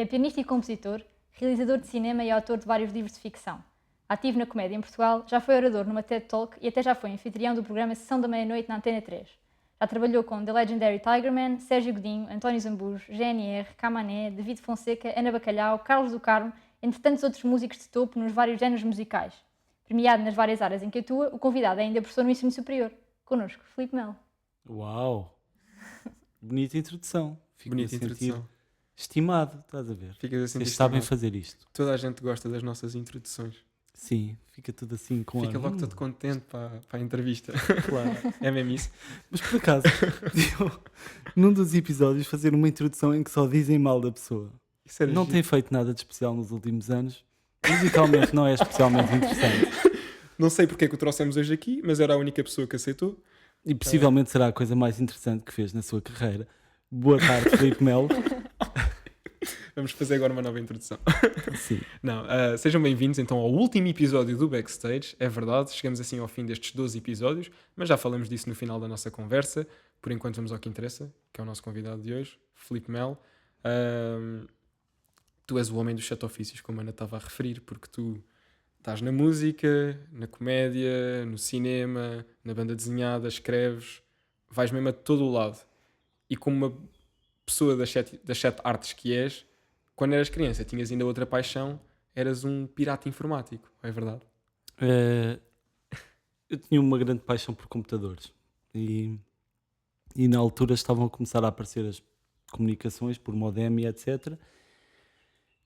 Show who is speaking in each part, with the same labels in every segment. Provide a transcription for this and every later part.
Speaker 1: É pianista e compositor, realizador de cinema e autor de vários livros de ficção. Ativo na comédia em Portugal, já foi orador numa TED Talk e até já foi anfitrião do programa Sessão da Meia-Noite na Antena 3. Já trabalhou com The Legendary Tigerman, Sérgio Godinho, António Zambujo, GNR, Camané, David Fonseca, Ana Bacalhau, Carlos do Carmo, entre tantos outros músicos de topo nos vários géneros musicais. Premiado nas várias áreas em que atua, o convidado é ainda professor no ensino superior. Connosco, Filipe Melo.
Speaker 2: Uau! Bonita introdução. Fico-me a
Speaker 3: Bonita
Speaker 2: sentir
Speaker 3: introdução.
Speaker 2: estimado, estás a ver?
Speaker 3: Ficas a sentir
Speaker 2: Vocês sabem
Speaker 3: estimado.
Speaker 2: fazer isto.
Speaker 3: Toda a gente gosta das nossas introduções.
Speaker 2: Sim, fica tudo assim com
Speaker 3: Fica
Speaker 2: a...
Speaker 3: logo todo contente para a entrevista.
Speaker 2: Claro.
Speaker 3: É mesmo isso?
Speaker 2: Mas por acaso, eu, num dos episódios, fazer uma introdução em que só dizem mal da pessoa.
Speaker 3: Isso era
Speaker 2: Não
Speaker 3: giro.
Speaker 2: tem feito nada de especial nos últimos anos. Musicalmente não é especialmente interessante.
Speaker 3: Não sei porque é que o trouxemos hoje aqui, mas era a única pessoa que aceitou.
Speaker 2: E possivelmente será a coisa mais interessante que fez na sua carreira. Boa tarde, Filipe Melo.
Speaker 3: Vamos fazer agora uma nova introdução.
Speaker 2: Sim.
Speaker 3: Não, sejam bem-vindos então ao último episódio do Backstage. É verdade, chegamos assim ao fim destes 12 episódios, mas já falamos disso no final da nossa conversa. Por enquanto vamos ao que interessa, que é o nosso convidado de hoje, Filipe Melo. Tu és o homem dos sete ofícios, como a Ana estava a referir, porque tu estás na música, na comédia, no cinema, na banda desenhada, escreves, vais mesmo a todo o lado. E como uma pessoa das sete artes que és, quando eras criança tinhas ainda outra paixão, eras um pirata informático, é verdade?
Speaker 2: Eu tinha uma grande paixão por computadores. E na altura estavam a começar a aparecer as comunicações por modem e etc.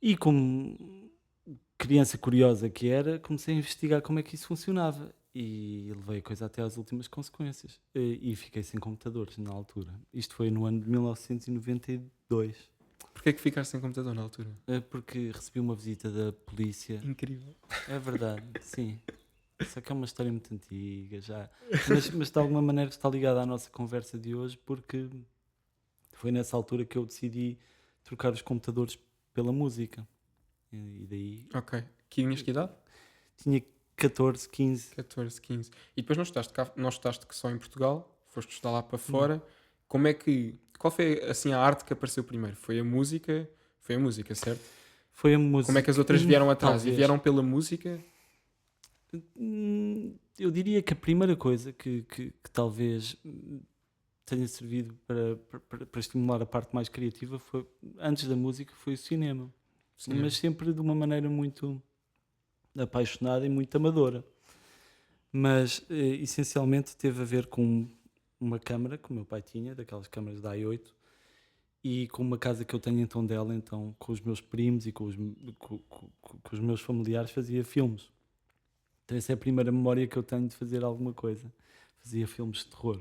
Speaker 2: E como criança curiosa que era, comecei a investigar como é que isso funcionava. E levei a coisa até às últimas consequências. E fiquei sem computadores na altura. Isto foi no ano de 1992.
Speaker 3: Porquê é que ficaste sem computador na altura?
Speaker 2: Porque recebi uma visita da polícia.
Speaker 3: Incrível.
Speaker 2: É verdade, sim. Só que é uma história muito antiga já. Mas de alguma maneira está ligada à nossa conversa de hoje, porque foi nessa altura que eu decidi trocar os computadores pela música. E daí
Speaker 3: Ok. Tinhas que idade?
Speaker 2: tinha 14, 15.
Speaker 3: 14, 15. E depois não estudaste que só em Portugal, foste estudar lá para fora. Como é que... Qual foi assim a arte que apareceu primeiro? Foi a música? Foi a música, certo?
Speaker 2: Foi a música.
Speaker 3: Como é que as outras vieram atrás?
Speaker 2: Talvez.
Speaker 3: E vieram pela música?
Speaker 2: Eu diria que a primeira coisa que talvez tenha servido para estimular a parte mais criativa foi, antes da música, foi o cinema.
Speaker 3: Cinema.
Speaker 2: Mas sempre de uma maneira muito apaixonada e muito amadora. Mas essencialmente teve a ver com uma câmara que o meu pai tinha, daquelas câmaras da i8, e com uma casa que eu tenho em Tondela, então com os meus primos e com os meus familiares fazia filmes. Então essa é a primeira memória que eu tenho de fazer alguma coisa. Fazia filmes de terror.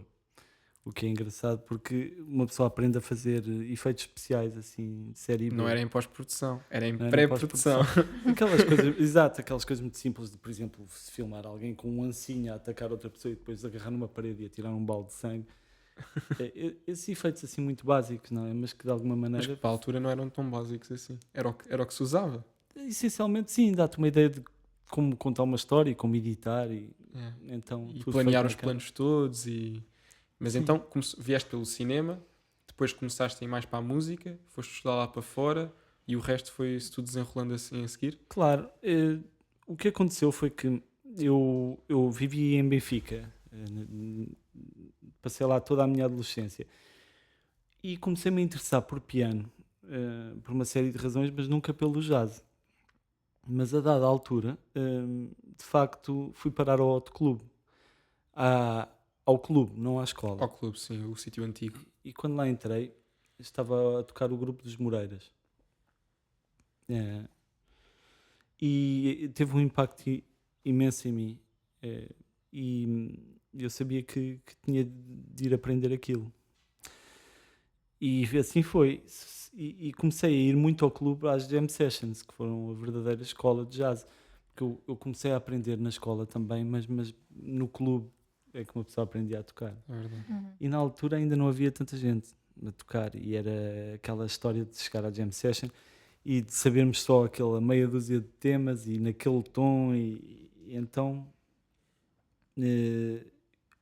Speaker 2: O que é engraçado porque uma pessoa aprende a fazer efeitos especiais, assim, de série B.
Speaker 3: Não era em pós-produção, era em
Speaker 2: Não era em
Speaker 3: pré-produção.
Speaker 2: Aquelas coisas, exato, aquelas coisas muito simples de, por exemplo, se filmar alguém com um ancinho a atacar outra pessoa e depois agarrar numa parede e atirar um balde de sangue. Esses efeitos assim muito básicos, não é? Mas que de alguma
Speaker 3: Mas
Speaker 2: maneira...
Speaker 3: que para a altura não eram tão básicos assim. Era o que se usava.
Speaker 2: Essencialmente sim, dá-te uma ideia de como contar uma história e como editar e, então,
Speaker 3: E
Speaker 2: tudo
Speaker 3: planear
Speaker 2: feito
Speaker 3: os
Speaker 2: na câmara.
Speaker 3: planos todos. Mas
Speaker 2: Sim.
Speaker 3: então vieste pelo cinema, depois começaste a ir mais para a música, foste estudar lá para fora e o resto foi-se tudo desenrolando assim a seguir?
Speaker 2: Claro, o que aconteceu foi que eu vivi em Benfica, passei lá toda a minha adolescência e comecei-me a interessar por piano, por uma série de razões, mas nunca pelo jazz. Mas a dada altura, de facto, fui parar ao autoclube, ao clube, não à escola.
Speaker 3: Ao clube, sim, o sítio antigo.
Speaker 2: E quando lá entrei, estava a tocar o grupo dos Moreiras. E teve um impacto imenso em mim. E eu sabia que tinha de ir aprender aquilo. E assim foi. E comecei a ir muito ao clube às jam sessions, que foram a verdadeira escola de jazz. Porque eu comecei a aprender na escola também, mas no clube é que uma pessoa aprendia a tocar.
Speaker 3: É verdade.
Speaker 2: E na altura ainda não havia tanta gente a tocar. E era aquela história de chegar à jam session e de sabermos só aquela meia dúzia de temas e naquele tom. E então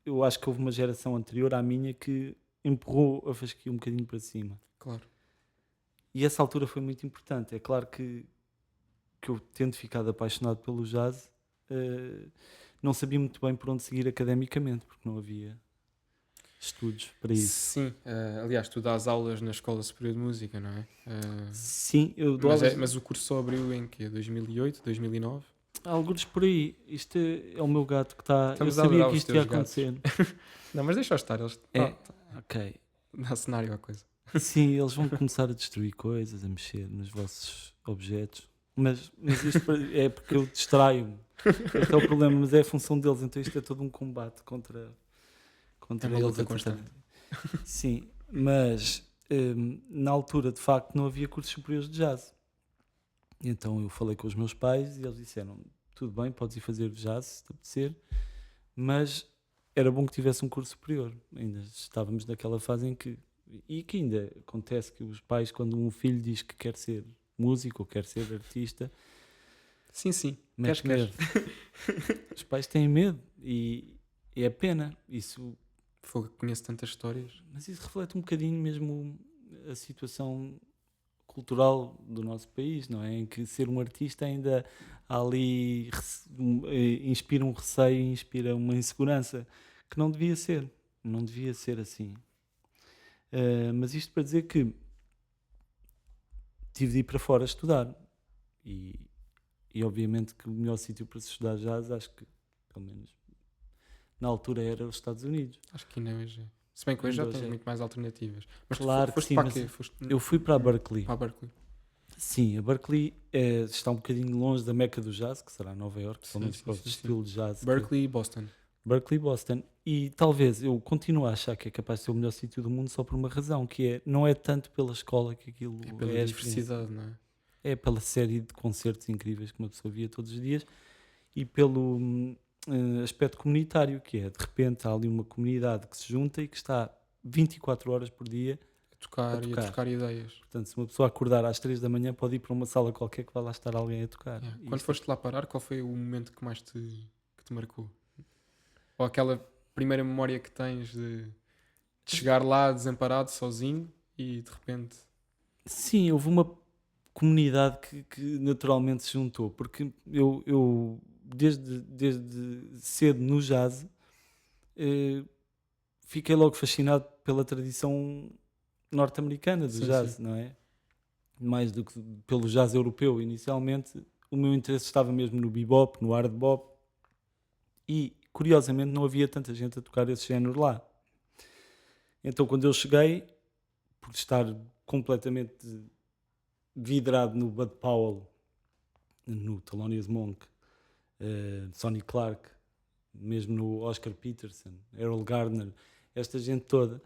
Speaker 2: eu acho que houve uma geração anterior à minha que empurrou a fasquia um bocadinho para cima.
Speaker 3: Claro.
Speaker 2: E essa altura foi muito importante. É claro que eu, tendo ficado apaixonado pelo jazz, não sabia muito bem por onde seguir academicamente, porque não havia estudos para isso.
Speaker 3: Sim, aliás, tu dás aulas na Escola Superior de Música, não é?
Speaker 2: Sim, eu dou aulas,
Speaker 3: Mas o curso só abriu em quê? 2008, 2009?
Speaker 2: alguns por aí. Isto é o meu gato que está. Eu
Speaker 3: Estamos a
Speaker 2: sabia
Speaker 3: adorar
Speaker 2: que
Speaker 3: os
Speaker 2: isto ia
Speaker 3: teus gatos.
Speaker 2: acontecer.
Speaker 3: Não, mas deixa estar, eles
Speaker 2: É, ok.
Speaker 3: dá cenário à coisa.
Speaker 2: Sim, eles vão começar a destruir coisas, a mexer nos vossos objetos. Mas isto é porque eu distraio-me. Este é o problema, mas é a função deles. Então isto é todo um combate contra
Speaker 3: É uma
Speaker 2: eles.
Speaker 3: luta constante.
Speaker 2: Sim, mas na altura, de facto, não havia cursos superiores de jazz. Então eu falei com os meus pais e eles disseram: tudo bem, podes ir fazer jazz se te apetecer, mas era bom que tivesse um curso superior. Ainda estávamos naquela fase em que, e que ainda acontece, que os pais, quando um filho diz que quer ser músico ou quer ser artista,
Speaker 3: Sim.
Speaker 2: mete medo. Os pais têm medo e é pena. Isso,
Speaker 3: Fogo, conheço tantas histórias.
Speaker 2: mas isso reflete um bocadinho mesmo a situação cultural do nosso país, não é? Em que ser um artista ainda há ali inspira um receio, inspira uma insegurança que não devia ser, não devia ser assim. Mas isto para dizer que tive de ir para fora estudar e obviamente que o melhor sítio para se estudar jazz, acho que pelo menos na altura, era os Estados Unidos.
Speaker 3: Acho que ainda hoje. Se bem que hoje já
Speaker 2: Ainda
Speaker 3: tens
Speaker 2: hoje é.
Speaker 3: muito mais alternativas. Mas
Speaker 2: Claro
Speaker 3: tu
Speaker 2: que
Speaker 3: foste
Speaker 2: sim,
Speaker 3: para
Speaker 2: mas
Speaker 3: quê? Foste
Speaker 2: eu fui para a Berkeley.
Speaker 3: para a Berkeley.
Speaker 2: Sim, a Berkeley está um bocadinho longe da meca do jazz, que será Nova York, pelo menos para o estilo de jazz.
Speaker 3: Berkeley e Boston.
Speaker 2: Berkeley e Boston. E talvez eu continue a achar que é capaz de ser o melhor sítio do mundo só por uma razão, que é, não é tanto pela escola que aquilo
Speaker 3: É pela
Speaker 2: é a experiência.
Speaker 3: diversidade, não é?
Speaker 2: É pela série de concertos incríveis que uma pessoa via todos os dias e pelo aspecto comunitário, que é, de repente, há ali uma comunidade que se junta e que está 24 horas por dia.
Speaker 3: E a trocar ideias.
Speaker 2: Portanto, se uma pessoa acordar às 3 da manhã, pode ir para uma sala qualquer que vai lá estar alguém a tocar.
Speaker 3: Yeah.
Speaker 2: E
Speaker 3: Quando
Speaker 2: isto
Speaker 3: foste lá parar, qual foi o momento que mais que te marcou? Ou aquela primeira memória que tens de chegar lá desamparado, sozinho e de repente.
Speaker 2: Sim, houve uma comunidade que naturalmente se juntou, porque eu desde cedo no jazz eh, fiquei logo fascinado pela tradição norte-americana do
Speaker 3: Sim,
Speaker 2: jazz,
Speaker 3: sim.
Speaker 2: não é? Mais do que pelo jazz europeu. Inicialmente, o meu interesse estava mesmo no bebop, no hard bop, e curiosamente não havia tanta gente a tocar esse género lá. Então, quando eu cheguei, por estar completamente vidrado no Bud Powell, no Thelonious Monk, Sonny Clark, mesmo no Oscar Peterson, Errol Gardner, esta gente toda,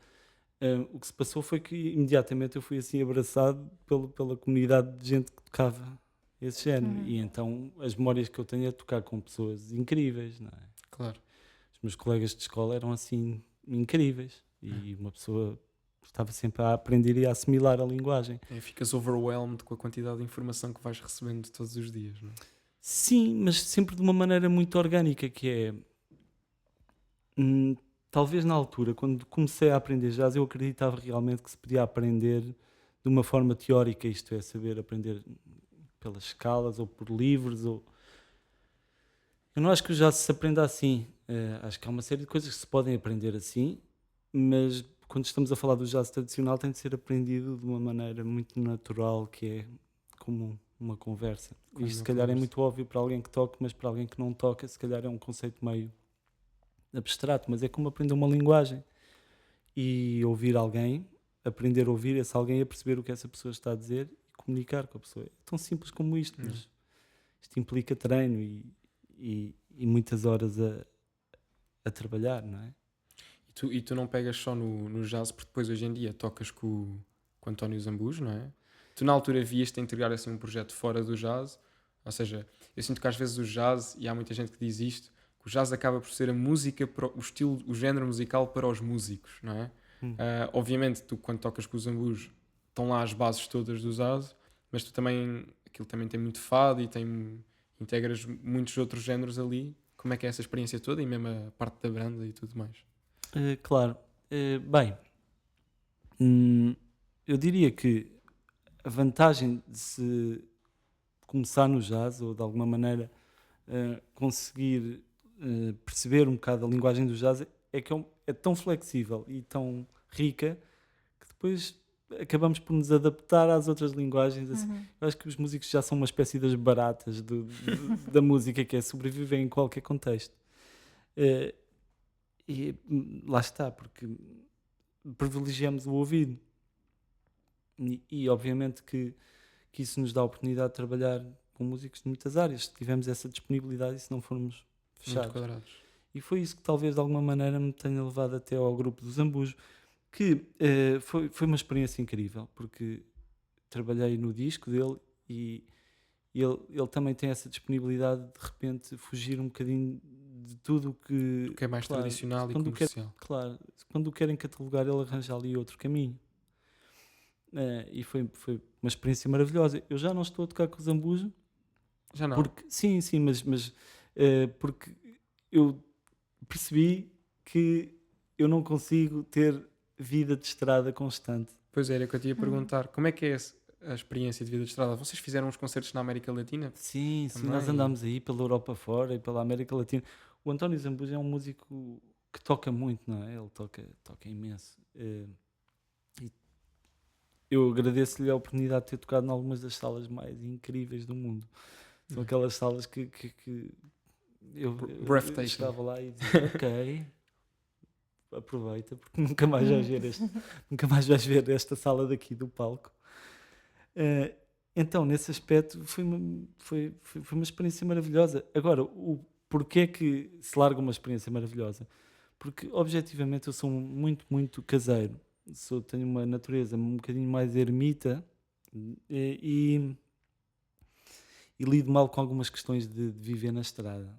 Speaker 2: o que se passou foi que imediatamente eu fui assim abraçado pela comunidade de gente que tocava esse género. E então as memórias que eu tenho é de tocar com pessoas incríveis, não é?
Speaker 3: Claro.
Speaker 2: Os meus colegas de escola eram assim incríveis e uma pessoa estava sempre a aprender e a assimilar a linguagem.
Speaker 3: Ficas overwhelmed com a quantidade de informação que vais recebendo todos os dias, não é?
Speaker 2: Sim, mas sempre de uma maneira muito orgânica, que é... talvez na altura, quando comecei a aprender jazz, eu acreditava realmente que se podia aprender de uma forma teórica, isto é, saber aprender pelas escalas ou por livros. Eu não acho que o jazz se aprenda assim. Acho que há uma série de coisas que se podem aprender assim, mas quando estamos a falar do jazz tradicional tem de ser aprendido de uma maneira muito natural, que é como uma conversa.
Speaker 3: Como
Speaker 2: Isto se
Speaker 3: uma
Speaker 2: calhar é
Speaker 3: conversa.
Speaker 2: muito óbvio para alguém que toca, mas para alguém que não toca, se calhar é um conceito meio abstrato, mas é como aprender uma linguagem e ouvir alguém, aprender a ouvir esse alguém, a perceber o que essa pessoa está a dizer e comunicar com a pessoa. É tão simples como isto, mas isto implica treino e muitas horas a trabalhar, não é?
Speaker 3: E tu não pegas só no jazz, porque depois hoje em dia tocas com o António Zambujo, não é? Tu na altura vias-te a integrar assim um projeto fora do jazz, ou seja, eu sinto que às vezes o jazz, e há muita gente que diz isto, que o jazz acaba por ser a música, o estilo, o género musical para os músicos, não é? Obviamente, tu quando tocas com o Zambujo, estão lá as bases todas do jazz, mas tu também, aquilo também tem muito fado e integras muitos outros géneros ali. Como é que é essa experiência toda e mesmo a parte da banda e tudo mais?
Speaker 2: Claro. Bem, eu diria que a vantagem de se começar no jazz, ou de alguma maneira conseguir perceber um bocado a linguagem do jazz, é que é tão flexível e tão rica que depois acabamos por nos adaptar às outras linguagens. Assim. Eu acho que os músicos já são uma espécie das baratas da música, que é sobreviver em qualquer contexto. E lá está, porque privilegiamos o ouvido. E obviamente que isso nos dá a oportunidade de trabalhar com músicos de muitas áreas, se tivermos essa disponibilidade e se não formos
Speaker 3: Muito
Speaker 2: fechados.
Speaker 3: quadrados.
Speaker 2: E foi isso que talvez de alguma maneira me tenha levado até ao grupo do Zambujo, que foi uma experiência incrível, porque trabalhei no disco dele e ele também tem essa disponibilidade de repente fugir um bocadinho de tudo o
Speaker 3: Que é mais
Speaker 2: claro,
Speaker 3: tradicional e
Speaker 2: quando
Speaker 3: comercial.
Speaker 2: Claro, quando o querem catalogar, ele arranja ali outro caminho. E foi uma experiência maravilhosa. Eu já não estou a tocar com o Zambujo.
Speaker 3: Já não.
Speaker 2: Porque, sim, mas porque eu percebi que eu não consigo ter vida de estrada constante.
Speaker 3: Pois era, que eu te ia perguntar. Como é que é a experiência de vida de estrada? Vocês fizeram uns concertos na América Latina?
Speaker 2: Sim,
Speaker 3: Também.
Speaker 2: nós andámos aí pela Europa fora e pela América Latina. O António Zambujo é um músico que toca muito, não é? Ele toca imenso. E eu agradeço-lhe a oportunidade de ter tocado em algumas das salas mais incríveis do mundo. São aquelas salas que eu
Speaker 3: Breathtaking.
Speaker 2: chegava lá e dizia, ok, aproveita, porque nunca mais vais ver esta sala daqui do palco. Então, nesse aspecto, foi uma experiência maravilhosa. Agora, o porquê é que se larga uma experiência maravilhosa? Porque, objetivamente, eu sou muito, muito caseiro. Tenho uma natureza um bocadinho mais ermita e lido mal com algumas questões de viver na estrada.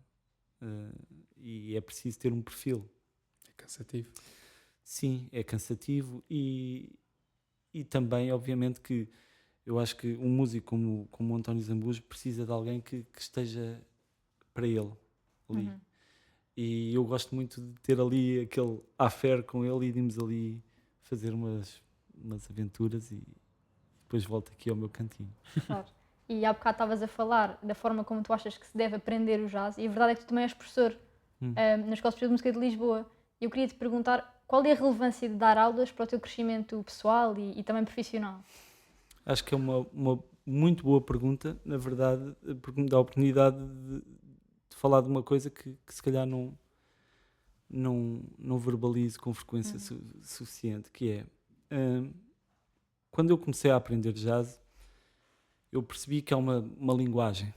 Speaker 2: E é preciso ter um perfil.
Speaker 3: É cansativo.
Speaker 2: Sim, é cansativo e também, obviamente, que eu acho que um músico como o António Zambujo precisa de alguém que esteja para ele ali. E eu gosto muito de ter ali aquele affair com ele e de irmos ali fazer umas aventuras e depois volto aqui ao meu cantinho.
Speaker 1: Claro. E há bocado estavas a falar da forma como tu achas que se deve aprender o jazz, e a verdade é que tu também és professor na Escola Superior de Música de Lisboa. E eu queria te perguntar qual é a relevância de dar aulas para o teu crescimento pessoal e também profissional?
Speaker 2: Acho que é uma muito boa pergunta, na verdade, porque me dá a oportunidade de falar de uma coisa que se calhar não verbalizo com frequência suficiente, que é quando eu comecei a aprender jazz, eu percebi que é uma linguagem.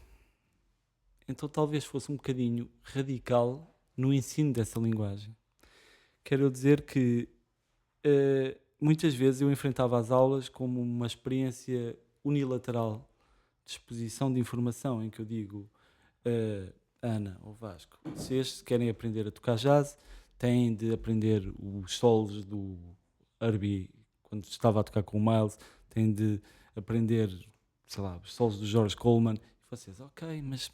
Speaker 2: Então talvez fosse um bocadinho radical no ensino dessa linguagem. Quero dizer que muitas vezes eu enfrentava as aulas como uma experiência unilateral de exposição de informação, em que eu digo, Ana ou Vasco, vocês querem aprender a tocar jazz, têm de aprender os solos do Herbie, quando estava a tocar com o Miles, têm de aprender, sei lá, os solos do George Coleman, e vocês, ok, mas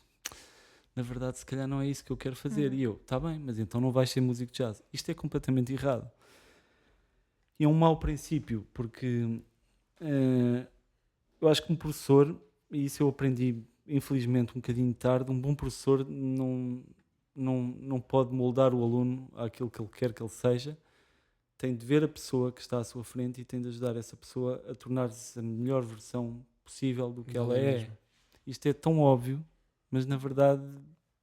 Speaker 2: na verdade se calhar não é isso que eu quero fazer. E eu, tá bem, mas então não vais ser músico de jazz. Isto é completamente errado. E é um mau princípio, porque eu acho que um professor, e isso eu aprendi infelizmente um bocadinho tarde, um bom professor não pode moldar o aluno àquilo que ele quer que ele seja. Tem de ver a pessoa que está à sua frente e tem de ajudar essa pessoa a tornar-se a melhor versão possível do que ela é. Isto é tão óbvio, mas na verdade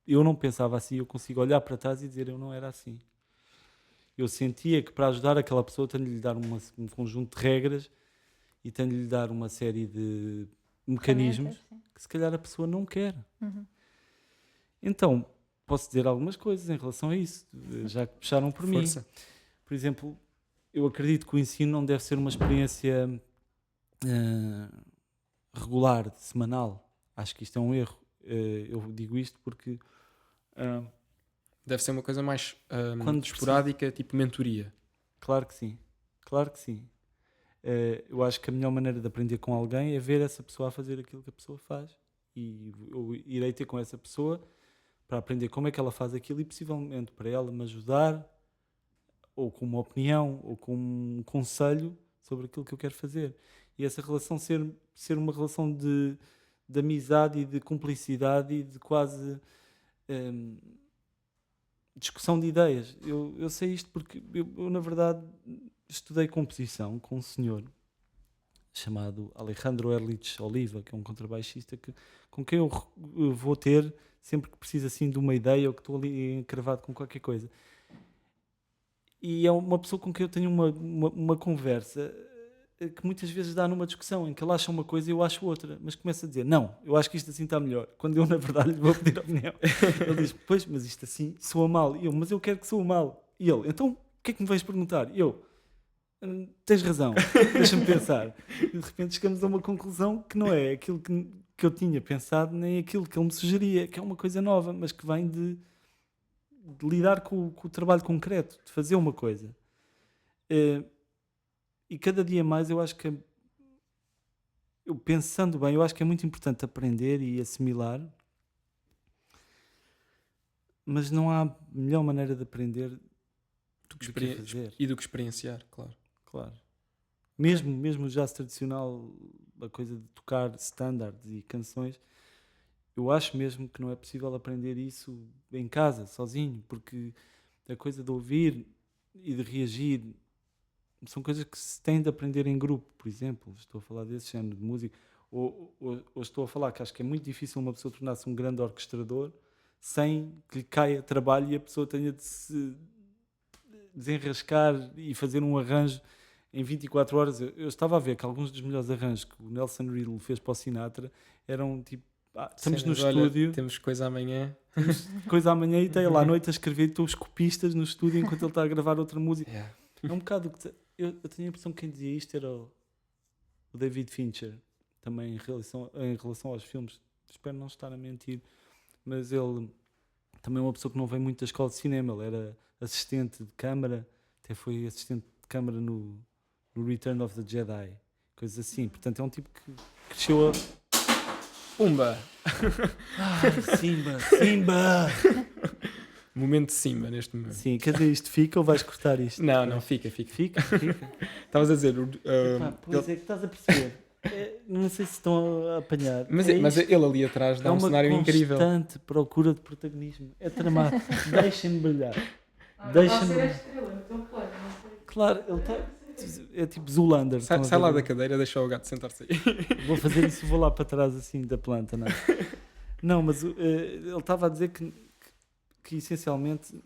Speaker 2: eu não pensava assim. Eu consigo olhar para trás e dizer eu não era assim. Eu sentia que para ajudar aquela pessoa tenho de lhe dar um conjunto de regras e tenho de lhe dar uma série de mecanismos que se calhar a pessoa não quer. Então, posso dizer algumas coisas em relação a isso, já que puxaram por mim. Por exemplo, eu acredito que o ensino não deve ser uma experiência regular, semanal. Acho que isto é um erro. Eu digo isto porque
Speaker 3: deve ser uma coisa mais esporádica, tipo mentoria.
Speaker 2: Claro que sim, claro que sim. Eu acho que a melhor maneira de aprender com alguém é ver essa pessoa a fazer aquilo que a pessoa faz, e eu irei ter com essa pessoa para aprender como é que ela faz aquilo e possivelmente para ela me ajudar, ou com uma opinião, ou com um conselho sobre aquilo que eu quero fazer. E essa relação ser uma relação de amizade e de cumplicidade e de quase hum, discussão de ideias. Eu sei isto porque eu, na verdade, estudei composição com um senhor chamado Alejandro Erlich Oliva, que é um contrabaixista com quem eu vou ter sempre que preciso assim de uma ideia ou que estou ali encravado com qualquer coisa. E é uma pessoa com quem eu tenho uma conversa que muitas vezes dá numa discussão em que ele acha uma coisa e eu acho outra, mas começa a dizer, não, eu acho que isto assim está melhor, quando eu na verdade lhe vou pedir a opinião. Ele diz, pois, mas isto assim soa mal. E eu, mas eu quero que soa mal. E ele, então, o que é que me vais perguntar? E eu, tens razão, deixa-me pensar. E de repente chegamos a uma conclusão que não é aquilo que eu tinha pensado, nem aquilo que ele me sugeria, que é uma coisa nova, mas que vem de lidar com o trabalho concreto, de fazer uma coisa. E cada dia mais eu acho que, eu pensando bem, eu acho que é muito importante aprender e assimilar, mas não há melhor maneira de aprender do que fazer.
Speaker 3: E do que experienciar, claro.
Speaker 2: Claro. Mesmo o jazz tradicional, a coisa de tocar standards e canções, eu acho mesmo que não é possível aprender isso em casa, sozinho, porque a coisa de ouvir e de reagir são coisas que se tem de aprender em grupo, por exemplo. Estou a falar desse género de música. Ou estou a falar que acho que é muito difícil uma pessoa tornar-se um grande orquestrador sem que lhe caia trabalho e a pessoa tenha de se desenrascar e fazer um arranjo em 24 horas. Eu estava a ver que alguns dos melhores arranjos que o Nelson Riddle fez para o Sinatra eram tipo, estamos
Speaker 3: Sim,
Speaker 2: no
Speaker 3: mas olha,
Speaker 2: estúdio,
Speaker 3: temos coisa amanhã.
Speaker 2: coisa amanhã e está ele à noite a escrever, estou os copistas no estúdio enquanto ele está a gravar outra música.
Speaker 3: Yeah.
Speaker 2: É um bocado que eu tenho a impressão que quem dizia isto era o David Fincher, também em relação aos filmes. Espero não estar a mentir, mas ele também é uma pessoa que não vem muito da escola de cinema. Ele era assistente de câmara, até foi assistente de câmara no Return of the Jedi, coisas assim. Portanto, é um tipo que cresceu a...
Speaker 3: Pumba!
Speaker 2: Simba!
Speaker 3: Momento de Simba neste momento.
Speaker 2: Sim, quer dizer, isto fica ou vais cortar isto?
Speaker 3: Não, fica.
Speaker 2: Fica.
Speaker 3: Estavas a dizer.
Speaker 2: Pois é que estás a perceber. Não sei se estão a apanhar.
Speaker 3: Mas ele ali atrás dá um cenário incrível.
Speaker 2: É uma constante procura de protagonismo. É tramado. Deixem-me brilhar. Deixem-me brilhar. Claro, ele está... É tipo Zoolander.
Speaker 3: Sai lá da cadeira, deixa o gato sentar-se aí.
Speaker 2: Vou fazer isso e vou lá para trás assim da planta, não é? Não, mas ele estava a dizer que essencialmente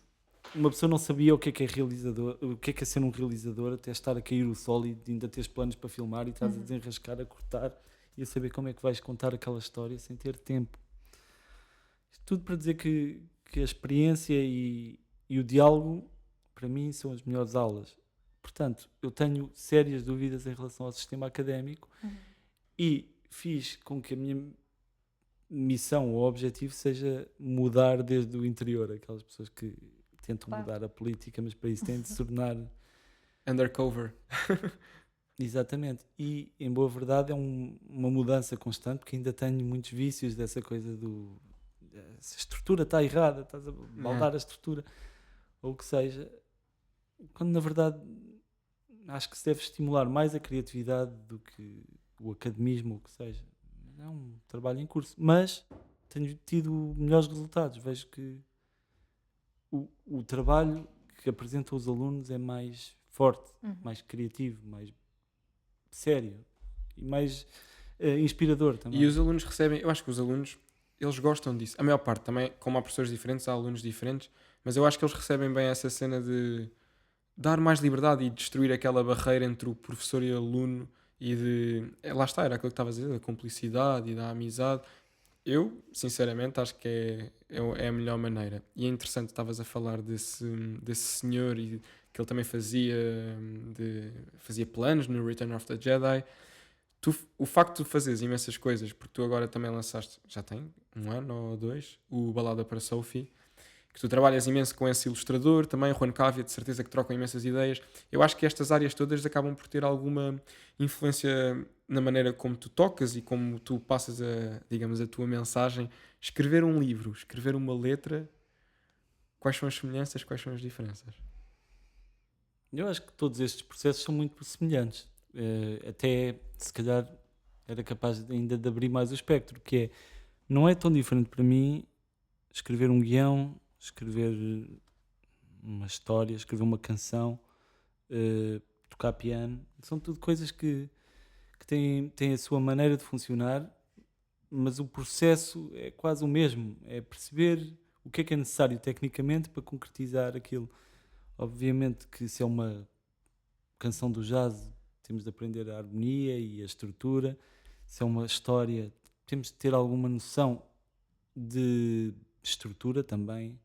Speaker 2: uma pessoa não sabia o que é realizador, o que é ser um realizador, até estar a cair o sol e ainda teres planos para filmar e estás a desenrascar, a cortar e a saber como é que vais contar aquela história sem ter tempo. Isto tudo para dizer que a experiência e o diálogo, para mim, são as melhores aulas. Portanto, eu tenho sérias dúvidas em relação ao sistema académico e fiz com que a minha missão ou objetivo seja mudar desde o interior, aquelas pessoas que tentam mudar a política, mas para isso têm de se tornar
Speaker 3: undercover.
Speaker 2: Exatamente. E, em boa verdade, é uma mudança constante, porque ainda tenho muitos vícios dessa coisa a estrutura está errada, estás a baldar a estrutura, ou o que seja, quando na verdade acho que se deve estimular mais a criatividade do que o academismo, ou o que seja. É um trabalho em curso, mas tenho tido melhores resultados. Vejo que o trabalho que apresentam os alunos é mais forte, mais criativo, mais sério e mais inspirador também.
Speaker 3: E os alunos recebem, eu acho que os alunos, eles gostam disso. A maior parte também, como há professores diferentes, há alunos diferentes, mas eu acho que eles recebem bem essa cena de dar mais liberdade e destruir aquela barreira entre o professor e o aluno e lá está, era aquilo que estava a dizer, da cumplicidade e da amizade. Eu, sinceramente, acho que é a melhor maneira. E é interessante, estavas a falar desse senhor e que ele também fazia planos no Return of the Jedi. O facto de tu fazeres imensas coisas, porque tu agora também lançaste, já tem 1 ano ou 2, o Balada para Sophie, que tu trabalhas imenso com esse ilustrador, também Juan Cávia, de certeza que trocam imensas ideias. Eu acho que estas áreas todas acabam por ter alguma influência na maneira como tu tocas e como tu passas a tua mensagem. Escrever um livro, escrever uma letra, quais são as semelhanças, quais são as diferenças?
Speaker 2: Eu acho que todos estes processos são muito semelhantes. até se calhar era capaz ainda de abrir mais o espectro, que é, não é tão diferente para mim escrever um guião, escrever uma história, escrever uma canção, tocar piano. São tudo coisas que têm a sua maneira de funcionar, mas o processo é quase o mesmo. É perceber o que é necessário tecnicamente para concretizar aquilo. Obviamente que se é uma canção do jazz, temos de aprender a harmonia e a estrutura. Se é uma história, temos de ter alguma noção de estrutura também,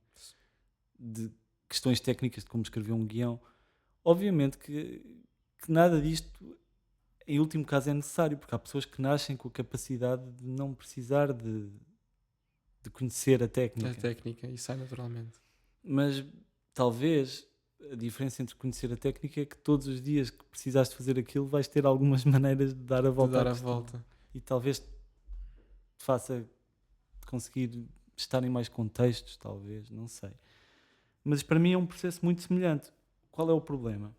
Speaker 2: de questões técnicas de como escrever um guião. Obviamente que nada disto, em último caso, é necessário, porque há pessoas que nascem com a capacidade de não precisar de conhecer a técnica.
Speaker 3: A técnica, e sai naturalmente.
Speaker 2: Mas talvez a diferença entre conhecer a técnica é que todos os dias que precisaste fazer aquilo vais ter algumas maneiras de dar a volta à questão. E talvez te faça conseguir estar em mais contextos, talvez, não sei. Mas para mim é um processo muito semelhante. Qual é o problema?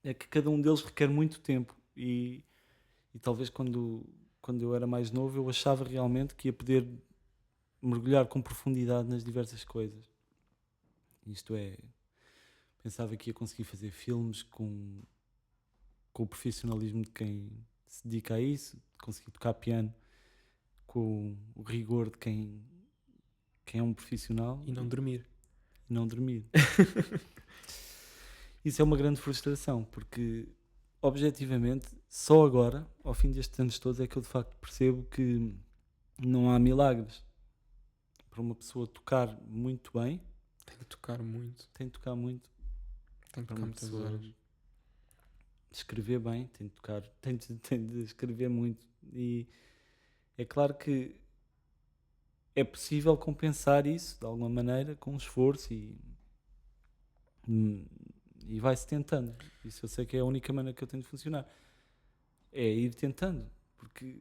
Speaker 2: É que cada um deles requer muito tempo e talvez quando eu era mais novo eu achava realmente que ia poder mergulhar com profundidade nas diversas coisas. Isto é, pensava que ia conseguir fazer filmes com o profissionalismo de quem se dedica a isso, conseguir tocar piano com o rigor de quem é um profissional.
Speaker 3: E não dormir.
Speaker 2: Isso é uma grande frustração, porque objetivamente só agora, ao fim destes anos todos, é que eu de facto percebo que não há milagres. Para uma pessoa tocar muito bem,
Speaker 3: tem que tocar muito.
Speaker 2: Tem que tocar
Speaker 3: muitas horas.
Speaker 2: Escrever bem, tem de escrever muito. E é claro que é possível compensar isso de alguma maneira com esforço e vai-se tentando. Isso eu sei que é a única maneira que eu tenho de funcionar. É ir tentando, porque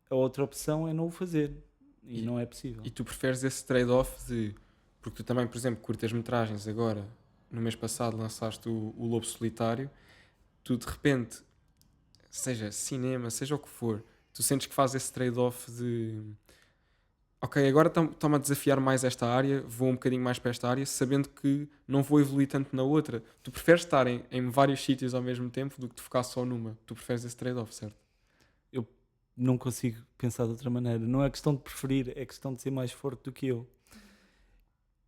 Speaker 2: a outra opção é não o fazer e não é possível.
Speaker 3: E tu preferes esse trade-off de... Porque tu também, por exemplo, curtas-metragens agora, no mês passado lançaste o Lobo Solitário, tu de repente, seja cinema, seja o que for, tu sentes que fazes esse trade-off de... Ok, agora estou-me a desafiar mais esta área, vou um bocadinho mais para esta área, sabendo que não vou evoluir tanto na outra. Tu preferes estar em vários sítios ao mesmo tempo do que te focar só numa. Tu preferes esse trade-off, certo?
Speaker 2: Eu não consigo pensar de outra maneira. Não é questão de preferir, é questão de ser mais forte do que eu.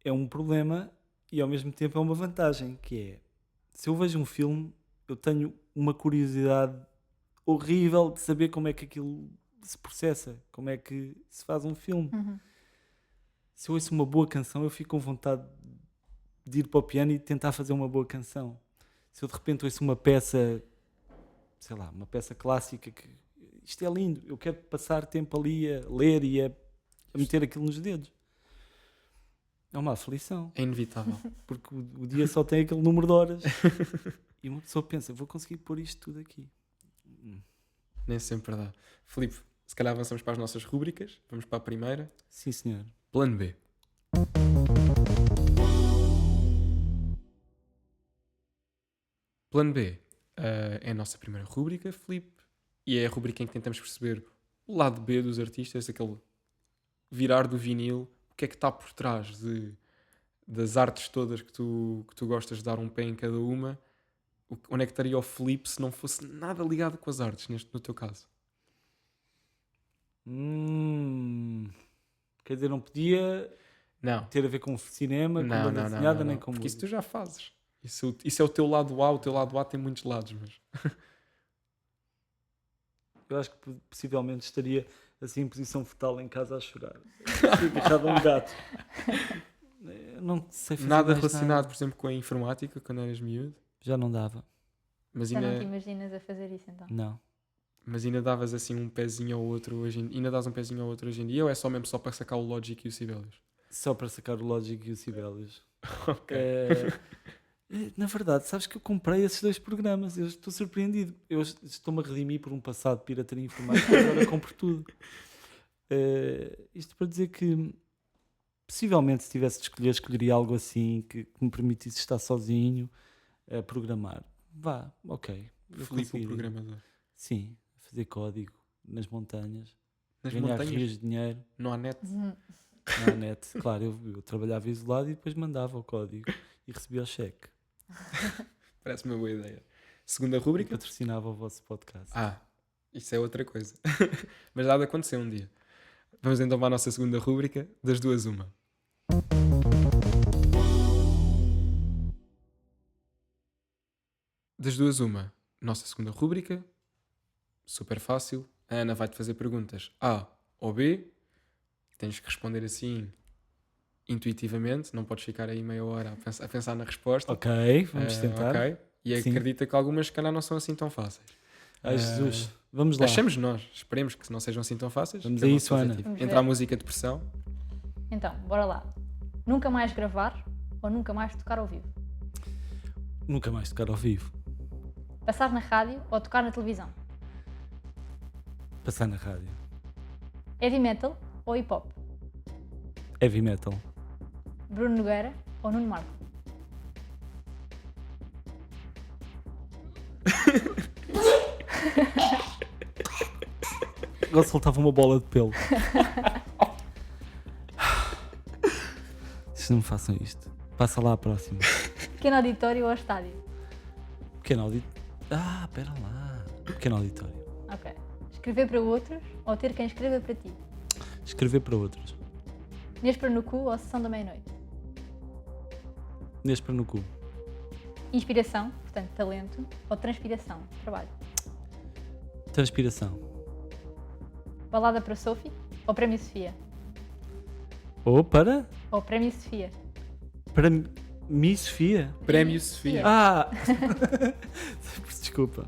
Speaker 2: É um problema e ao mesmo tempo é uma vantagem, que é, se eu vejo um filme, eu tenho uma curiosidade horrível de saber como é que aquilo se processa, como é que se faz um filme. Se eu ouço uma boa canção, eu fico com vontade de ir para o piano e tentar fazer uma boa canção. Se eu de repente ouço uma peça, sei lá, uma peça clássica, que isto é lindo, eu quero passar tempo ali a ler e a meter aquilo nos dedos. É uma aflição.
Speaker 3: É inevitável.
Speaker 2: Porque o dia só tem aquele número de horas e uma pessoa pensa, vou conseguir pôr isto tudo aqui.
Speaker 3: Nem sempre dá. Filipe, se calhar avançamos para as nossas rúbricas. Vamos para a primeira.
Speaker 2: Sim, senhor.
Speaker 3: Plano B. Plano B é a nossa primeira rúbrica, Filipe, e é a rúbrica em que tentamos perceber o lado B dos artistas, aquele virar do vinil, o que é que está por trás das artes todas que tu gostas de dar um pé em cada uma. Onde é que estaria o Filipe se não fosse nada ligado com as artes, no teu caso?
Speaker 2: Quer dizer, não podia ter a ver com cinema, com banda desenhada, nem com
Speaker 3: porque
Speaker 2: música.
Speaker 3: Isso tu já fazes. Isso é o teu lado A. O teu lado A tem muitos lados, mas...
Speaker 2: Eu acho que possivelmente estaria assim em posição fetal em casa a chorar. Agarrado a um gato. Não sei fazer
Speaker 3: nada
Speaker 2: mais
Speaker 3: relacionado,
Speaker 2: nada.
Speaker 3: por exemplo, com a informática, quando eras miúdo?
Speaker 2: Já não dava.
Speaker 3: Mas
Speaker 1: Já não te imaginas a fazer isso então?
Speaker 2: Não.
Speaker 3: Mas ainda davas assim um pezinho ao outro hoje em dia? Ainda dás um pezinho ao outro hoje em dia? Ou é só mesmo só para sacar o Logic e o Sibelius?
Speaker 2: Só para sacar o Logic e o Sibelius.
Speaker 3: Ok.
Speaker 2: Na verdade, sabes que eu comprei esses dois programas. Eu estou surpreendido. Eu estou-me a redimir por um passado de pirataria informática e agora compro tudo. Isto para dizer que possivelmente se tivesse de escolher, escolheria algo assim que me permitisse estar sozinho a programar. Ok. Eu
Speaker 3: Filipe, o
Speaker 2: conseguiria.
Speaker 3: programador.
Speaker 2: Sim, fazer código nas montanhas,
Speaker 3: Nas
Speaker 2: ganhar
Speaker 3: montanhas
Speaker 2: rios de dinheiro
Speaker 3: não há net.
Speaker 2: na net. Claro, eu trabalhava isolado e depois mandava o código e recebia o cheque.
Speaker 3: Parece uma boa ideia. Segunda
Speaker 2: E
Speaker 3: rúbrica.
Speaker 2: patrocinava o vosso podcast.
Speaker 3: Ah, isso é outra coisa. Mas há de acontecer um dia. Vamos então para a nossa segunda rúbrica, das duas uma. Das duas uma. Nossa segunda rúbrica, super fácil. A Ana vai-te fazer perguntas A ou B. Tens que responder assim intuitivamente. Não podes ficar aí meia hora a pensar na resposta.
Speaker 2: Ok, vamos
Speaker 3: Ah,
Speaker 2: tentar.
Speaker 3: ok? E
Speaker 2: Sim.
Speaker 3: acredita que algumas, se calhar, não são assim tão fáceis.
Speaker 2: Ai, Jesus, vamos lá.
Speaker 3: Achamos nós. Esperemos que não sejam assim tão fáceis.
Speaker 2: Vamos
Speaker 3: que é
Speaker 2: a
Speaker 3: o nosso
Speaker 2: isso, Ana.
Speaker 3: objetivo.
Speaker 1: Vamos
Speaker 3: Entra a
Speaker 1: ver.
Speaker 3: música de pressão.
Speaker 1: Então, bora lá. Nunca mais gravar ou nunca mais tocar ao vivo?
Speaker 2: Nunca mais tocar ao vivo.
Speaker 1: Passar na rádio ou tocar na televisão?
Speaker 2: Passar na rádio.
Speaker 1: Heavy metal ou hip hop?
Speaker 2: Heavy metal.
Speaker 1: Bruno Nogueira ou Nuno Marco?
Speaker 2: Agora soltava uma bola de pelo. Se não me façam isto. Passa lá a próxima.
Speaker 1: Pequeno auditório ou estádio?
Speaker 2: Pequeno auditório. Ah, pera lá. Pequeno auditório.
Speaker 1: Ok. Escrever para outros ou ter quem escreva para ti?
Speaker 2: Escrever para outros.
Speaker 1: Nespera no cu ou sessão da meia-noite?
Speaker 2: Nespera no cu.
Speaker 1: Inspiração, portanto talento, ou transpiração, trabalho?
Speaker 2: Transpiração.
Speaker 1: Balada para Sophie ou Prémio Sofia?
Speaker 2: Ou para?
Speaker 1: Ou Prémio Sofia?
Speaker 2: Para mim, Sofia?
Speaker 3: Prémio Sofia.
Speaker 2: Ah! Desculpa.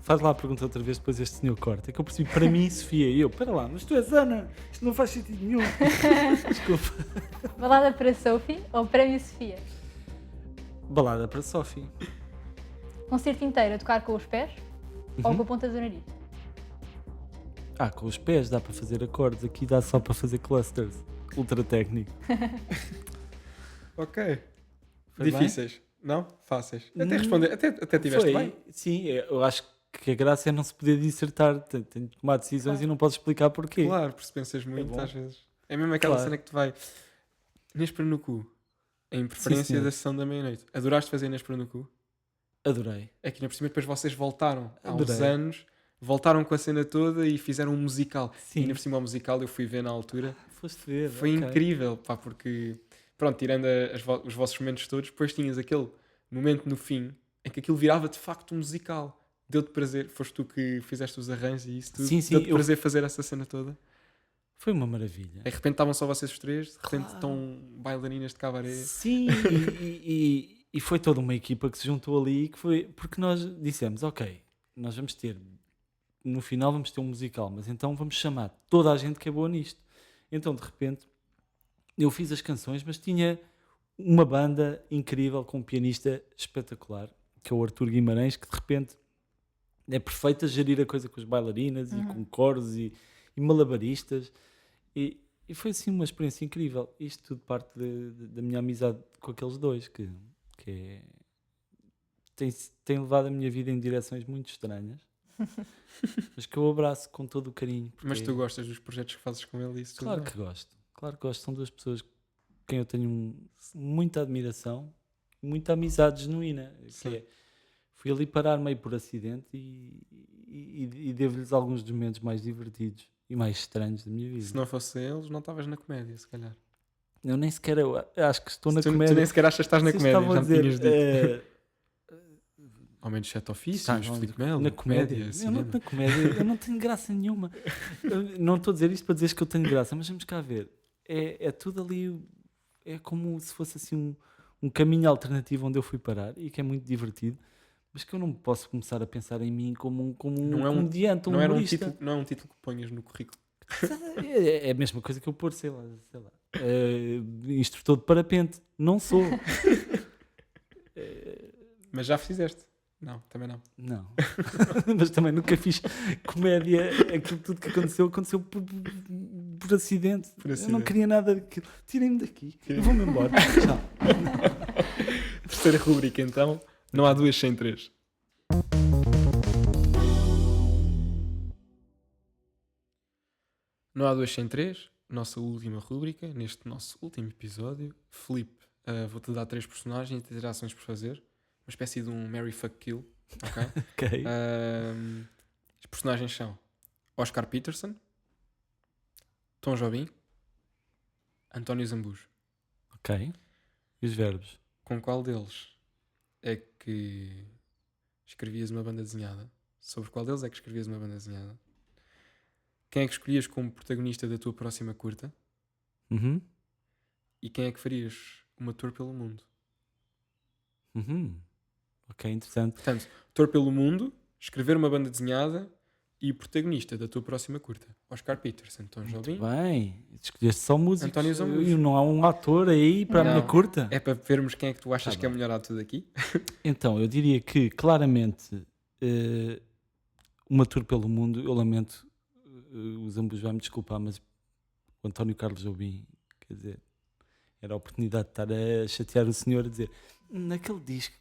Speaker 2: Faz lá a pergunta outra vez, depois este senhor corta. É que eu percebi para mim, Sofia. E eu, para lá, mas tu és Ana. Isto não faz sentido nenhum. Desculpa.
Speaker 1: Balada para Sophie ou Prémio Sofia?
Speaker 2: Balada para Sophie.
Speaker 1: Concerto inteiro a tocar com os pés ou com a ponta do nariz?
Speaker 2: Ah, com os pés dá para fazer acordes. Aqui dá só para fazer clusters. Ultra técnico.
Speaker 3: Ok.
Speaker 2: Foi
Speaker 3: Difíceis. Não? Fáceis. Até responder. Até tiveste
Speaker 2: Foi.
Speaker 3: bem.
Speaker 2: Sim, eu acho que a graça é não se poder dissertar. Tenho de tomar decisões e não posso explicar porquê.
Speaker 3: Claro, porque se pensas muito,
Speaker 2: bom.
Speaker 3: às vezes. É mesmo aquela
Speaker 2: Claro.
Speaker 3: cena que te vai. Nespera no cu. Em preferência
Speaker 2: senhor.
Speaker 3: da sessão da meia-noite. Adoraste fazer Nespera no cu?
Speaker 2: Adorei.
Speaker 3: É que na por cima depois vocês voltaram há uns
Speaker 2: Adorei.
Speaker 3: anos. Voltaram com a cena toda e fizeram um musical.
Speaker 2: Sim.
Speaker 3: E ainda por cima o musical eu fui ver na altura.
Speaker 2: Foste ver.
Speaker 3: Foi
Speaker 2: ok.
Speaker 3: incrível, pá, porque, pronto, tirando os vossos momentos todos, depois tinhas aquele momento no fim em que aquilo virava de facto um musical. Deu-te prazer, foste tu que fizeste os arranjos e isso tudo.
Speaker 2: Sim, sim,
Speaker 3: Deu-te
Speaker 2: eu-
Speaker 3: prazer fazer essa cena toda.
Speaker 2: Foi uma maravilha.
Speaker 3: De repente estavam só vocês os três, de repente
Speaker 2: Claro.
Speaker 3: estão bailarinas de cabaré.
Speaker 2: Sim, e foi toda uma equipa que se juntou ali, que foi porque nós dissemos, ok, nós vamos ter, no final vamos ter um musical, mas então vamos chamar toda a gente que é boa nisto. Então, de repente, eu fiz as canções, mas tinha uma banda incrível com um pianista espetacular, que é o Artur Guimarães, que de repente é perfeito a gerir a coisa com as bailarinas e com coros e malabaristas. E foi assim uma experiência incrível. Isto tudo parte da minha amizade com aqueles dois, que é, tem levado a minha vida em direções muito estranhas, mas que eu abraço com todo o carinho.
Speaker 3: Mas
Speaker 2: porque-
Speaker 3: tu gostas dos projetos que fazes com ele e isso tudo?
Speaker 2: Claro
Speaker 3: não é?
Speaker 2: que gosto. Claro que gosto. São duas pessoas com quem eu tenho muita admiração, muita amizade genuína. Que
Speaker 3: Sim.
Speaker 2: fui ali parar meio por acidente e devo-lhes alguns dos momentos mais divertidos e mais estranhos da minha vida.
Speaker 3: Se não fosse eles, não estavas na comédia, se calhar.
Speaker 2: Eu nem sequer eu acho que estou na
Speaker 3: tu,
Speaker 2: comédia.
Speaker 3: tu nem sequer achas que estás na
Speaker 2: Vocês
Speaker 3: comédia,
Speaker 2: estavam
Speaker 3: já
Speaker 2: a
Speaker 3: me
Speaker 2: dizer,
Speaker 3: tinhas dito.
Speaker 2: eh,
Speaker 3: Ao menos sete ofícios,
Speaker 2: estavam
Speaker 3: Filipe Melo,
Speaker 2: na comédia. Eu
Speaker 3: cinema.
Speaker 2: na comédia eu não tenho graça nenhuma. Eu não estou a dizer isto para dizer que eu tenho graça, mas vamos cá ver. É tudo ali, é como se fosse assim um caminho alternativo onde eu fui parar e que é muito divertido, mas que eu não posso começar a pensar em mim como um
Speaker 3: Não é um-
Speaker 2: comediante,
Speaker 3: Não era um
Speaker 2: humorista.
Speaker 3: título, não é um título que ponhas no currículo.
Speaker 2: É a mesma coisa que eu pôr, sei lá, instrutor de parapente. Não sou.
Speaker 3: Mas já fizeste? Não, também não.
Speaker 2: Não. Mas também nunca fiz comédia. Aquilo tudo que aconteceu por acidente.
Speaker 3: Por
Speaker 2: Eu não
Speaker 3: acidente.
Speaker 2: queria nada daquilo. Tirem-me daqui. Eu vou-me embora. Tchau.
Speaker 3: Terceira rubrica então. Não há duas sem três. Não há 2 sem 3, nossa última rúbrica, neste nosso último episódio. Filipe, vou-te dar 3 personagens e 3 ações por fazer. Uma espécie de um Marry Fuck Kill, ok?
Speaker 2: Ok.
Speaker 3: Os personagens são Oscar Peterson, Tom Jobim, António Zambujo.
Speaker 2: Ok. E os verbos?
Speaker 3: Com qual deles é que escrevias uma banda desenhada? Sobre qual deles é que escrevias uma banda desenhada? Quem é que escolhias como protagonista da tua próxima curta?
Speaker 2: Uhum.
Speaker 3: E quem é que farias uma tour pelo mundo?
Speaker 2: Uhum. Ok, interessante.
Speaker 3: Portanto, tour pelo mundo, escrever uma banda desenhada e o protagonista da tua próxima curta. Oscar Peterson, Tom
Speaker 2: Muito
Speaker 3: Jobim.
Speaker 2: bem. Escolheste só músicos.
Speaker 3: António Zambujo.
Speaker 2: E não há um ator aí para a minha
Speaker 3: Não.
Speaker 2: curta?
Speaker 3: É para vermos quem é que tu achas
Speaker 2: Tá
Speaker 3: que é
Speaker 2: bem.
Speaker 3: melhor ator daqui.
Speaker 2: Então, eu diria que claramente uma tour pelo mundo, eu lamento, o Zambujo vai-me desculpar, mas o António Carlos Jobim, quer dizer, era a oportunidade de estar a chatear o senhor a dizer naquele disco.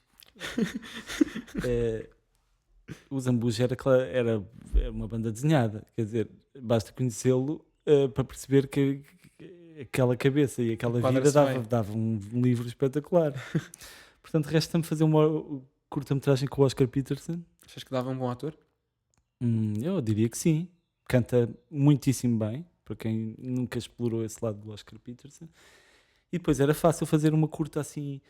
Speaker 2: O Zambujo era uma banda desenhada, quer dizer, basta conhecê-lo para perceber que aquela cabeça e aquela vida
Speaker 3: Enquadra-se bem.
Speaker 2: dava um livro espetacular. Portanto, resta-me fazer uma curta-metragem com o Oscar Peterson.
Speaker 3: Achas que dava um bom ator?
Speaker 2: Eu diria que sim. Canta muitíssimo bem, para quem nunca explorou esse lado do Oscar Peterson. E depois era fácil fazer uma curta assim,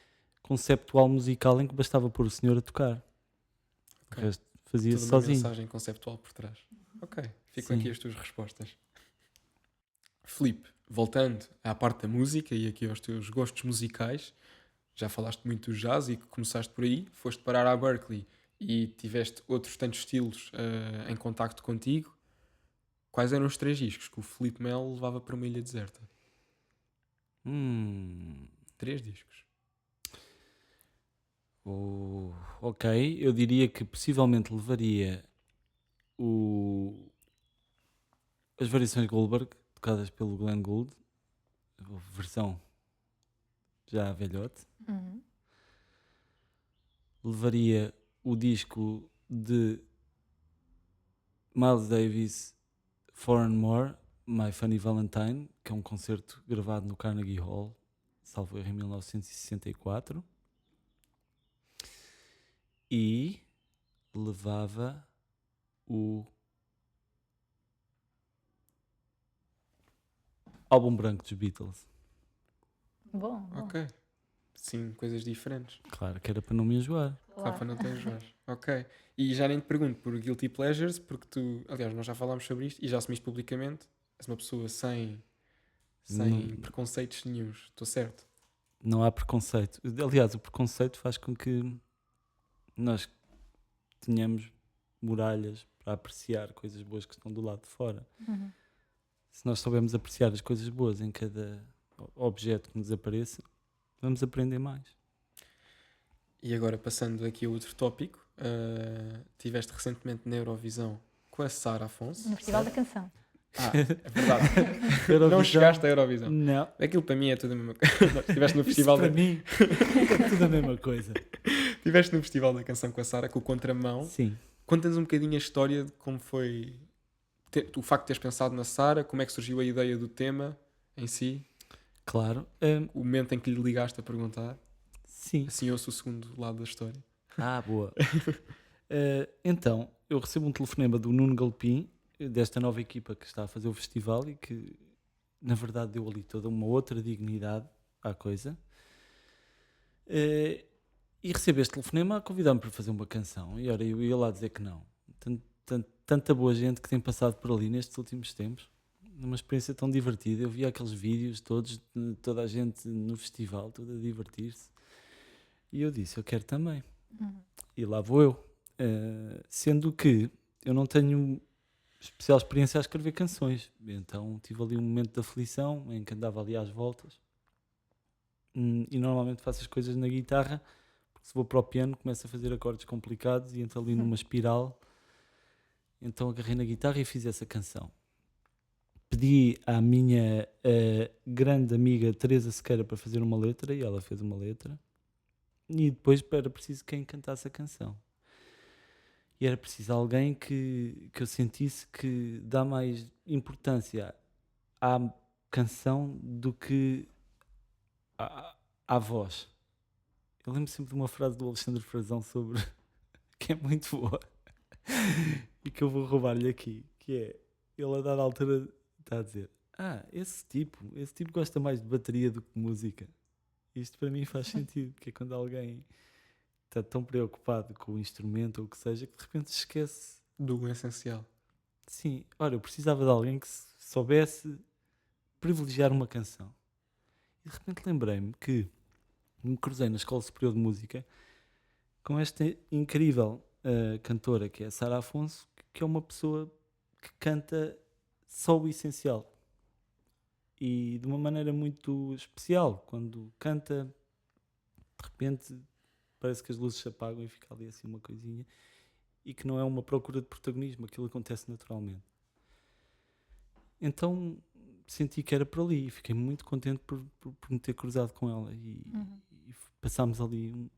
Speaker 2: conceptual musical, em que bastava pôr o senhor a tocar.
Speaker 3: Ok.
Speaker 2: O resto fazia-se
Speaker 3: Toda uma
Speaker 2: sozinho.
Speaker 3: mensagem conceptual por trás. Ok, ficam
Speaker 2: Sim.
Speaker 3: aqui as tuas respostas. Filipe, voltando à parte da música e aqui aos teus gostos musicais, já falaste muito do jazz e que começaste por aí, foste parar à Berkeley e tiveste outros tantos estilos em contacto contigo. Quais eram os 3 discos que o Filipe Melo levava para uma ilha deserta? 3 discos.
Speaker 2: Ok, eu diria que possivelmente levaria as variações Goldberg, tocadas pelo Glenn Gould, a versão já velhote.
Speaker 1: Uhum.
Speaker 2: Levaria o disco de Miles Davis, For and More, My Funny Valentine, que é um concerto gravado no Carnegie Hall, salvo erro, em 1964. E levava o álbum branco dos Beatles.
Speaker 1: Bom.
Speaker 3: Ok. Sim, coisas diferentes.
Speaker 2: Claro que era para não me enjoar.
Speaker 3: Claro, para não te enjoar. Ok. E já nem te pergunto por Guilty Pleasures, porque tu, aliás, nós já falámos sobre isto e já assumiste publicamente. És uma pessoa sem
Speaker 2: Não-
Speaker 3: preconceitos nenhuns. Estou certo?
Speaker 2: Não há preconceito. Aliás, o preconceito faz com que nós tenhamos muralhas para apreciar coisas boas que estão do lado de fora.
Speaker 1: Uhum.
Speaker 2: Se nós soubermos apreciar as coisas boas em cada objeto que nos apareça, vamos aprender mais.
Speaker 3: E agora, passando aqui a outro tópico, tiveste recentemente na Eurovisão com a Sara Afonso.
Speaker 1: No Festival da
Speaker 3: certo?
Speaker 1: Canção.
Speaker 3: É verdade. Não
Speaker 2: Eurovisão-
Speaker 3: chegaste à Eurovisão.
Speaker 2: Não.
Speaker 3: Aquilo para mim é tudo a mesma coisa. Estiveste no
Speaker 2: Isso
Speaker 3: festival
Speaker 2: para
Speaker 3: da...
Speaker 2: mim é tudo a mesma coisa.
Speaker 3: Estiveste no Festival da Canção com a Sara, com o Contramão.
Speaker 2: Sim.
Speaker 3: Conta-nos um bocadinho a história de como foi o facto de teres pensado na Sara, como é que surgiu a ideia do tema em si,
Speaker 2: Claro.
Speaker 3: o momento em que lhe ligaste a perguntar.
Speaker 2: Sim.
Speaker 3: Assim ouço o segundo lado da história.
Speaker 2: Boa. Então, eu recebo um telefonema do Nuno Galpim, desta nova equipa que está a fazer o festival e que, na verdade, deu ali toda uma outra dignidade à coisa. E recebo este telefonema a convidar-me para fazer uma canção. E ora, eu ia lá dizer que não. Tanta boa gente que tem passado por ali nestes últimos tempos. Uma experiência tão divertida. Eu via aqueles vídeos todos, toda a gente no festival, toda a divertir-se. E eu disse, eu quero também. E lá vou eu. Sendo que eu não tenho especial experiência a escrever canções. Então tive ali um momento de aflição em que andava ali às voltas. E normalmente faço as coisas na guitarra, porque se vou para o piano começo a fazer acordes complicados e entro ali numa espiral. Então agarrei na guitarra e fiz essa canção. Pedi à minha grande amiga Teresa Sequeira para fazer uma letra e ela fez uma letra. E depois era preciso quem cantasse a canção. E era preciso alguém que eu sentisse que dá mais importância à canção do que à voz. Eu lembro sempre de uma frase do Alexandre Frazão sobre que é muito boa e que eu vou roubar-lhe aqui, que é, ele a dada altura está a dizer, esse tipo gosta mais de bateria do que de música. Isto para mim faz sentido, que é quando alguém está tão preocupado com o instrumento ou o que seja, que de repente se esquece.
Speaker 3: Do essencial.
Speaker 2: Sim, ora, eu precisava de alguém que soubesse privilegiar uma canção. E de repente lembrei-me que me cruzei na Escola Superior de Música com esta incrível cantora que é a Sara Afonso, que é uma pessoa que canta só o essencial. E de uma maneira muito especial. Quando canta, de repente parece que as luzes se apagam e fica ali assim uma coisinha. E que não é uma procura de protagonismo, aquilo acontece naturalmente. Então senti que era por ali e fiquei muito contente por me ter cruzado com ela. E passámos ali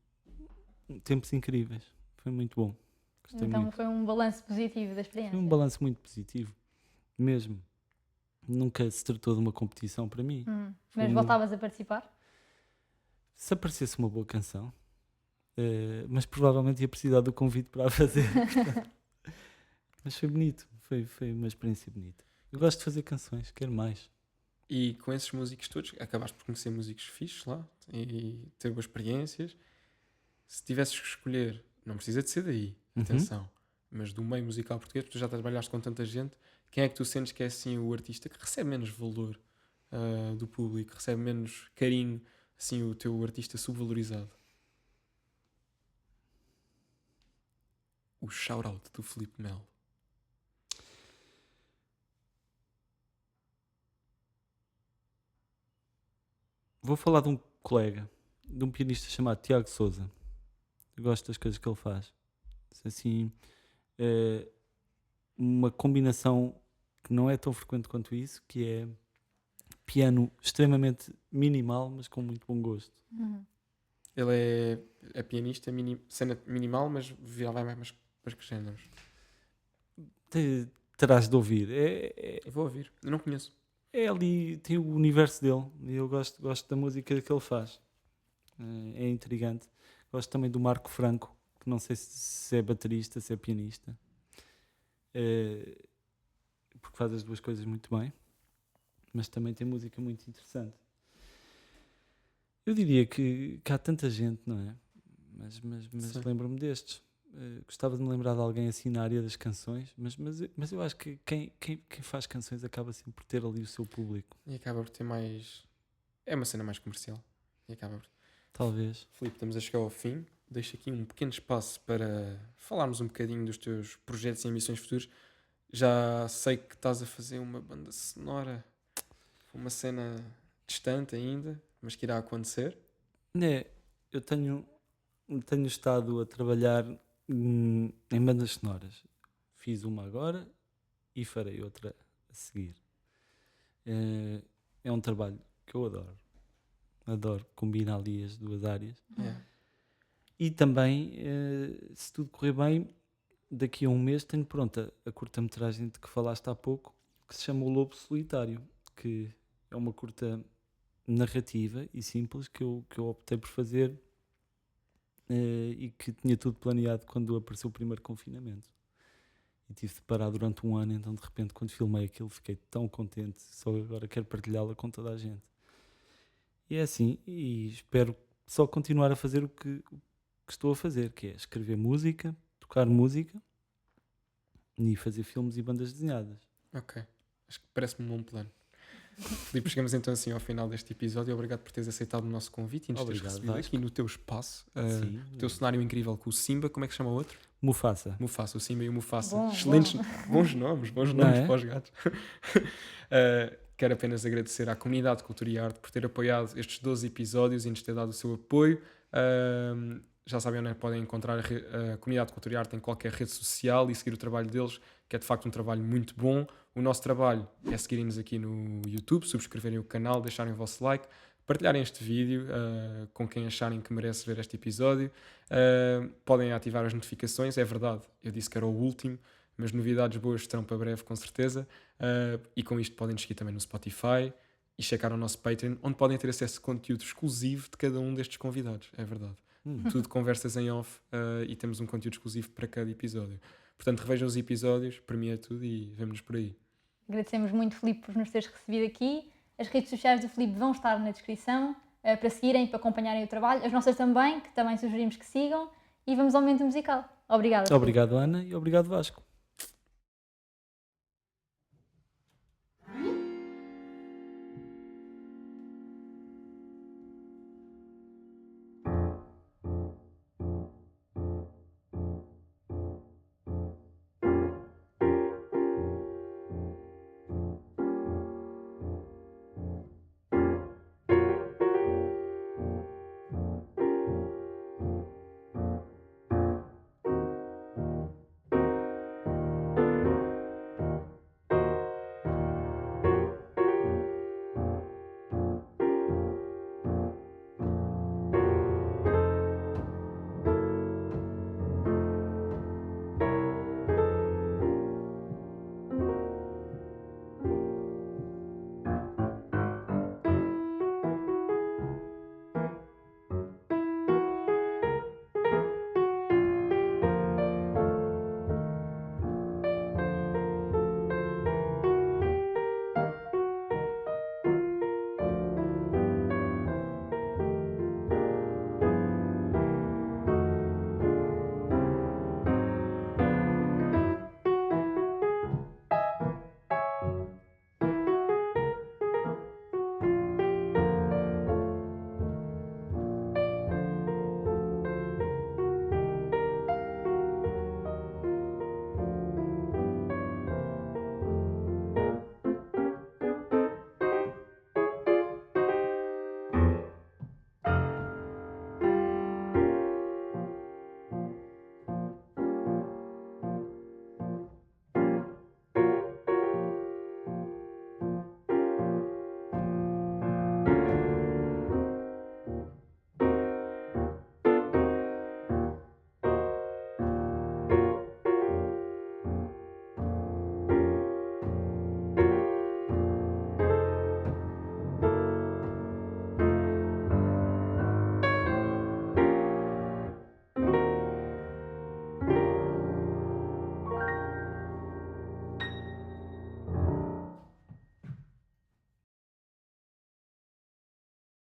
Speaker 2: tempos incríveis. Foi muito bom. Gostei
Speaker 1: Então
Speaker 2: muito.
Speaker 1: foi um balanço positivo da experiência.
Speaker 2: Foi um balanço muito positivo, mesmo. Nunca se tratou de uma competição para mim.
Speaker 1: Mas voltavas a participar?
Speaker 2: Se aparecesse uma boa canção, mas provavelmente ia precisar do convite para a fazer. Mas foi bonito, foi uma experiência bonita. Eu gosto de fazer canções, quero mais.
Speaker 3: E com esses músicos todos, acabaste por conhecer músicos fixes lá e ter boas experiências. Se tivesses que escolher, não precisa de ser daí, atenção, mas do meio musical português, porque tu já trabalhaste com tanta gente, quem é que tu sentes que é assim o artista que recebe menos valor do público, recebe menos carinho, assim o teu artista subvalorizado? O shout-out do Filipe Melo.
Speaker 2: Vou falar de um colega, de um pianista chamado Tiago Souza. Eu gosto das coisas que ele faz. Assim, uma combinação que não é tão frequente quanto isso, que é piano extremamente minimal, mas com muito bom gosto.
Speaker 3: Ele é pianista, cena minimal, mas vai mais para que géneros?
Speaker 2: Terás de ouvir.
Speaker 3: Eu vou ouvir, eu não conheço.
Speaker 2: É ali, tem o universo dele e eu gosto da música que ele faz. É intrigante. Gosto também do Marco Franco, que não sei se é baterista, se é pianista, porque faz as duas coisas muito bem, mas também tem música muito interessante. Eu diria que há tanta gente, não é? Mas lembro-me destes. Gostava de me lembrar de alguém assim na área das canções, mas eu acho que quem faz canções acaba sempre por ter ali o seu público.
Speaker 3: E acaba por ter mais... É uma cena mais comercial. E acaba por...
Speaker 2: Talvez.
Speaker 3: Filipe, estamos a chegar ao fim. Deixo aqui um pequeno espaço para falarmos um bocadinho dos teus projetos e ambições futuras. Já sei que estás a fazer uma banda sonora, uma cena distante ainda, mas que irá acontecer.
Speaker 2: Eu tenho estado a trabalhar em bandas sonoras. Fiz uma agora e farei outra a seguir. É um trabalho que eu adoro. Adoro combinar ali as duas áreas. E também, se tudo correr bem, daqui a um mês tenho pronta a curta-metragem de que falaste há pouco, que se chama O Lobo Solitário, que é uma curta narrativa e simples que eu optei por fazer e que tinha tudo planeado quando apareceu o primeiro confinamento. E tive de parar durante um ano, então de repente quando filmei aquilo fiquei tão contente, só agora quero partilhá-la com toda a gente. E é assim, e espero só continuar a fazer o que estou a fazer, que é escrever música, tocar música e fazer filmes e bandas desenhadas.
Speaker 3: Ok, acho que parece-me um bom plano. Filipe, chegamos então assim ao final deste episódio. Obrigado por teres aceitado o nosso convite e nos teres recebido aqui no teu espaço. O teu cenário incrível com o Simba. Como é que se chama o outro?
Speaker 2: Mufasa.
Speaker 3: Mufasa, o Simba e o Mufasa.
Speaker 1: Bom,
Speaker 3: Excelentes, bons nomes
Speaker 2: É?
Speaker 3: para os gatos. Quero apenas agradecer à comunidade de Cultura e Arte por ter apoiado estes 12 episódios e nos ter dado o seu apoio. Já sabem onde podem encontrar a comunidade de Cultura e Arte em qualquer rede social e seguir o trabalho deles, que é de facto um trabalho muito bom. O nosso trabalho é seguirem-nos aqui no YouTube, subscreverem o canal, deixarem o vosso like, partilharem este vídeo com quem acharem que merece ver este episódio. Podem ativar as notificações, é verdade, eu disse que era o último, mas novidades boas estarão para breve, com certeza. E com isto podem nos seguir também no Spotify e checar o nosso Patreon, onde podem ter acesso a conteúdo exclusivo de cada um destes convidados, é verdade. Tudo conversas em off e temos um conteúdo exclusivo para cada episódio. Portanto, revejam os episódios, para mim é tudo e vemo-nos por aí.
Speaker 1: Agradecemos muito, Filipe, por nos teres recebido aqui. As redes sociais do Filipe vão estar na descrição para seguirem, para acompanharem o trabalho. As nossas também, que também sugerimos que sigam. E vamos ao momento musical. Obrigada.
Speaker 2: Obrigado, Ana, e obrigado, Vasco.